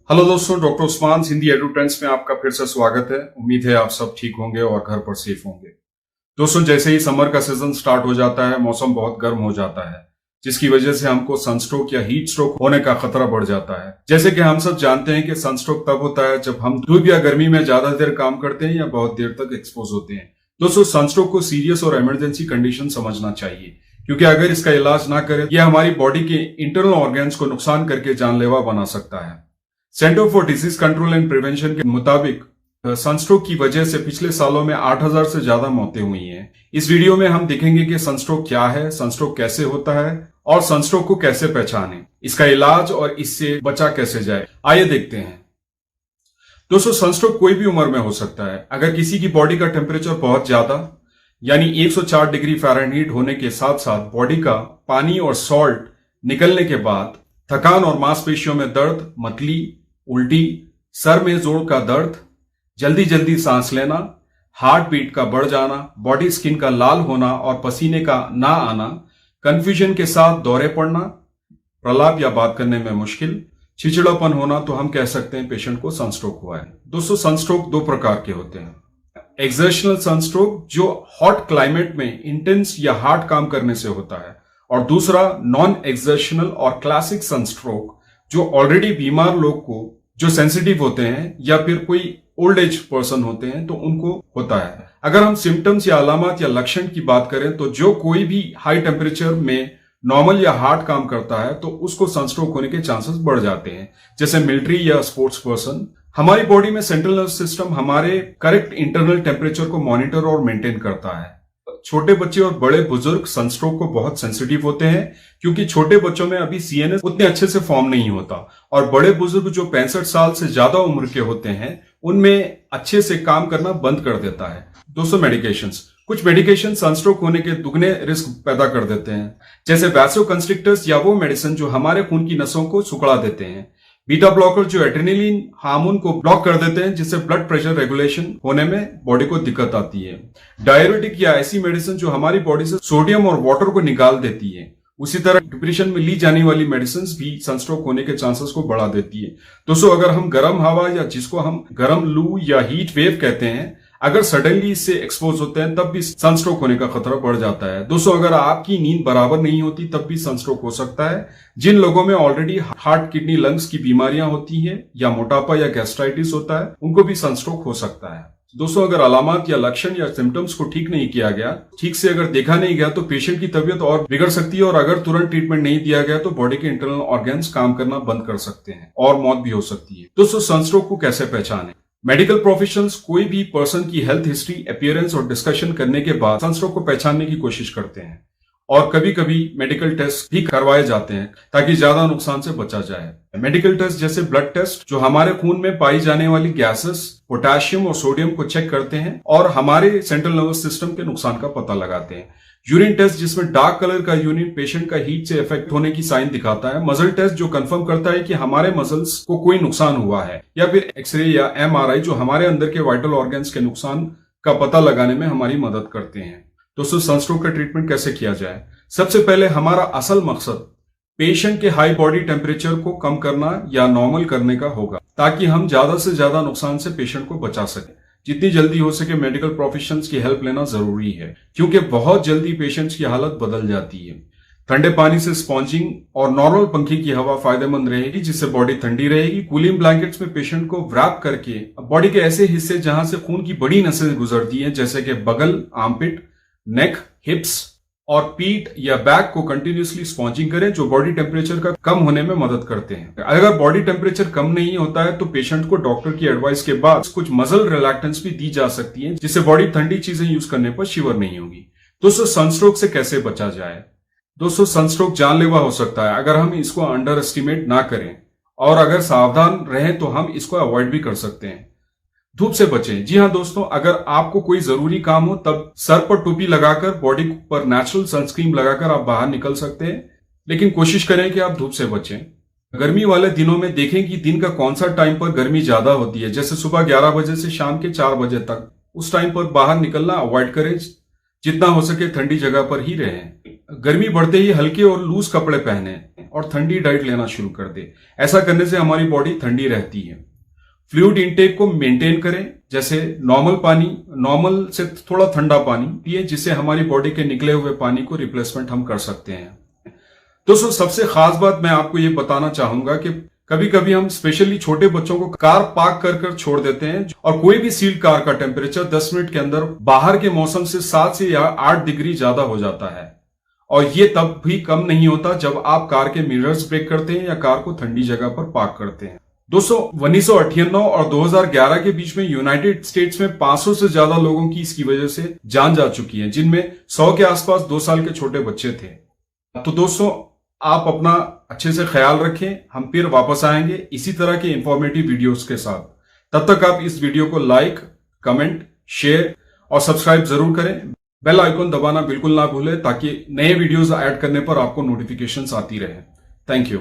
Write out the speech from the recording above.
Hello दोस्तों, doctor Usman Hindi एडु trends में आपका फिर से स्वागत है। उम्मीद है आप सब ठीक होंगे और घर पर सेफ होंगे। दोस्तों, जैसे ही समर का सीजन स्टार्ट हो जाता है, मौसम बहुत गर्म हो जाता है, जिसकी वजह से हमको सनस्ट्रोक या हीट स्ट्रोक होने का खतरा बढ़ जाता है। जैसे कि हम सब जानते हैं कि सनस्ट्रोक तब होता है जब हम धूप या गर्मी में ज्यादा देर काम करते हैं या बहुत देर तक एक्सपोज होते हैं। दोस्तों, सनस्ट्रोक को सीरियस और इमरजेंसी कंडीशन समझना चाहिए, क्योंकि अगर इसका इलाज ना करें, यह हमारी बॉडी के इंटरनल ऑर्गन्स को नुकसान करके जानलेवा बना सकता है। Centre for disease control and prevention के मुताबिक सनस्ट्रोक की वजह से पिछले सालों में 8000 से ज्यादा मौतें हुई हैं। इस वीडियो में हम देखेंगे कि सनस्ट्रोक क्या है, सनस्ट्रोक कैसे होता है और सनस्ट्रोक को कैसे पहचानें, इसका इलाज और इससे बचा कैसे जाए। आइए देखते हैं। दोस्तों, सनस्ट्रोक कोई भी उम्र में हो सकता है। अगर किसी की बॉडी का टेम्परेचर बहुत ज्यादा यानी 104 डिग्री फ़ारेनहीट होने के साथ साथ बॉडी का पानी और सॉल्ट निकलने के बाद थकान और मांसपेशियों में दर्द, मतली, उल्टी, सर में जोड़ का दर्द, जल्दी जल्दी सांस लेना, हार्ट बीट का बढ़ जाना, बॉडी स्किन का लाल होना और पसीने का ना आना, कंफ्यूजन के साथ दौरे पड़ना, प्रलाप या बात करने में मुश्किल, चिड़चिड़ापन होना, तो हम कह सकते हैं पेशेंट को सनस्ट्रोक हुआ है। दोस्तों, सनस्ट्रोक दो प्रकार के होते हैं। एक्सर्शनल सनस्ट्रोक जो हॉट क्लाइमेट में इंटेंस या हार्ड काम करने से होता है, और दूसरा नॉन एक्सर्शनल और क्लासिक सनस्ट्रोक जो ऑलरेडी बीमार लोग को जो सेंसिटिव होते हैं या फिर कोई ओल्ड एज पर्सन होते हैं तो उनको होता है। अगर हम सिम्टम्स या अलामत या लक्षण की बात करें तो जो कोई भी हाई टेम्परेचर में नॉर्मल या हार्ड काम करता है तो उसको सनस्ट्रोक होने के चांसेस बढ़ जाते हैं। जैसे मिलिट्री या स्पोर्ट्स पर्सन। हमारी बॉडी में सेंट्रल नर्वस सिस्टम हमारे करेक्ट इंटरनल टेम्परेचर को मॉनिटर और मेंटेन करता है। छोटे बच्चे और बड़े बुजुर्ग सनस्ट्रोक को बहुत सेंसिटिव होते हैं, क्योंकि छोटे बच्चों में अभी सीएनएस उतने अच्छे से फॉर्म नहीं होता, और बड़े बुजुर्ग जो 65 साल से ज्यादा उम्र के होते हैं उनमें अच्छे से काम करना बंद कर देता है। दोस्तों, मेडिकेशंस, कुछ मेडिकेशन सनस्ट्रोक होने के दुगने रिस्क पैदा कर देते हैं, जैसे वैसोकंस्ट्रिक्टर्स या वो मेडिसिन जो हमारे खून की नसों को सुकड़ा देते हैं, बीटा ब्लॉकर जो एड्रेनलिन हार्मोन को ब्लॉक कर देते हैं, जिससे ब्लड प्रेशर रेगुलेशन होने में बॉडी को दिक्कत आती है, डाययूरेटिक या ऐसी मेडिसिन जो हमारी बॉडी से सोडियम और वाटर को निकाल देती है। उसी तरह डिप्रेशन में ली जाने वाली मेडिसिन भी सनस्ट्रोक होने के चांसेस को बढ़ा देती है। दोस्तों, अगर हम गर्म हवा या जिसको हम गर्म लू या हीट वेव कहते हैं, अगर सडनली इससे एक्सपोज होते हैं तब भी सनस्ट्रोक होने का खतरा बढ़ जाता है। दोस्तों, अगर आपकी नींद बराबर नहीं होती तब भी सनस्ट्रोक हो सकता है। जिन लोगों में ऑलरेडी हार्ट, किडनी, लंग्स की बीमारियां होती हैं या मोटापा या गैस्ट्राइटिस होता है, उनको भी सनस्ट्रोक हो सकता है। दोस्तों, अगर अलामत या लक्षण या सिम्टम्स को ठीक नहीं किया गया, ठीक से अगर देखा नहीं गया, तो पेशेंट की तबीयत और बिगड़ सकती है, और अगर तुरंत ट्रीटमेंट नहीं दिया गया तो बॉडी के इंटरनल ऑर्गन्स काम करना बंद कर सकते हैं और मौत भी हो सकती है। दोस्तों, सनस्ट्रोक को कैसे पहचानें? मेडिकल प्रोफेशनल्स कोई भी पर्सन की हेल्थ हिस्ट्री, अपीयरेंस और डिस्कशन करने के बाद सनस्ट्रोक को पहचानने की कोशिश करते हैं, और कभी कभी मेडिकल टेस्ट भी करवाए जाते हैं ताकि ज्यादा नुकसान से बचा जाए। मेडिकल टेस्ट जैसे ब्लड टेस्ट जो हमारे खून में पाई जाने वाली गैसेस, पोटेशियम और सोडियम को चेक करते हैं और हमारे सेंट्रल नर्वस सिस्टम के नुकसान का पता लगाते हैं। यूरिन टेस्ट जिसमें डार्क कलर का यूरिन पेशेंट का हीट से इफेक्ट होने की साइन दिखाता है। मसल टेस्ट जो कंफर्म करता है कि हमारे मसल्स को कोई नुकसान हुआ है, या फिर एक्सरे या एमआरआई जो हमारे अंदर के वाइटल ऑर्गन्स के नुकसान का पता लगाने में हमारी मदद करते हैं। दोस्तों, सनस्ट्रोक का ट्रीटमेंट कैसे किया जाए? सबसे पहले हमारा असल मकसद पेशेंट के हाई बॉडी टेम्परेचर को कम करना या नॉर्मल करने का होगा, ताकि हम ज्यादा से ज्यादा नुकसान से पेशेंट को बचा सकें। जितनी जल्दी हो सके मेडिकल प्रोफेशनल्स की हेल्प लेना जरूरी है, क्योंकि बहुत जल्दी पेशेंट्स की हालत बदल जाती है। ठंडे पानी से स्पॉन्जिंग और नॉर्मल पंखे की हवा फायदेमंद रहेगी, जिससे बॉडी ठंडी रहेगी। कूलिंग ब्लैंकेट्स में पेशेंट को व्रैप करके बॉडी के ऐसे हिस्से जहां से खून की बड़ी नसें गुजरती हैं, जैसे कि बगल, आर्मपिट, नेक, हिप्स और पीठ या बैक को कंटिन्यूसली स्पॉन्जिंग करें, जो बॉडी टेम्परेचर का कम होने में मदद करते हैं। अगर बॉडी टेम्परेचर कम नहीं होता है तो पेशेंट को डॉक्टर की एडवाइस के बाद कुछ मसल रिलैक्टेंस भी दी जा सकती है, जिससे बॉडी ठंडी चीजें यूज करने पर शिवर नहीं होगी। दोस्तों, सनस्ट्रोक से कैसे बचा जाए? दोस्तों, सनस्ट्रोक जानलेवा हो सकता है अगर हम इसको अंडर एस्टिमेट ना करें, और अगर सावधान रहें तो हम इसको अवॉइड भी कर सकते हैं। धूप से बचें। जी हाँ दोस्तों, अगर आपको कोई जरूरी काम हो तब सर पर टोपी लगाकर, बॉडी पर नेचुरल सनस्क्रीन लगाकर आप बाहर निकल सकते हैं, लेकिन कोशिश करें कि आप धूप से बचें। गर्मी वाले दिनों में देखें कि दिन का कौन सा टाइम पर गर्मी ज्यादा होती है, जैसे सुबह 11 बजे से शाम के 4 बजे तक। उस टाइम पर बाहर निकलना अवॉइड करें। जितना हो सके ठंडी जगह पर ही रहें। गर्मी बढ़ते ही हल्के और लूज कपड़े पहने। और ठंडी डाइट लेना शुरू कर दें। ऐसा करने से हमारी बॉडी ठंडी रहती है। फ्लूइड इंटेक को मेंटेन करें, जैसे नॉर्मल से थोड़ा ठंडा पानी पिए, जिससे हमारी बॉडी के निकले हुए पानी को रिप्लेसमेंट हम कर सकते हैं। दोस्तों, सबसे खास बात मैं आपको ये बताना चाहूंगा कि कभी कभी हम स्पेशली छोटे बच्चों को कार पार्क कर छोड़ देते हैं और कोई भी सील्ड कार का टेम्परेचर 10 मिनट के अंदर बाहर के मौसम से 7 से या 8 डिग्री ज्यादा हो जाता है, और ये तब भी कम नहीं होता जब आप कार के मिरर्स ब्रेक करते हैं या कार को ठंडी जगह पर पार्क करते हैं। दोस्तों, 1998 और 2011 के बीच में यूनाइटेड स्टेट्स में 500 से ज्यादा लोगों की इसकी वजह से जान जा चुकी है, जिनमें 100 के आसपास 2 साल के छोटे बच्चे थे। तो दोस्तों, आप अपना अच्छे से ख्याल रखें। हम फिर वापस आएंगे इसी तरह के इंफॉर्मेटिव वीडियोस के साथ। तब तक आप इस वीडियो को लाइक, कमेंट, शेयर और सब्सक्राइब जरूर करें। बेल आइकन दबाना बिल्कुल ना भूलें, ताकि नए वीडियोस ऐड करने पर आपको नोटिफिकेशंस आती रहे। Thank you.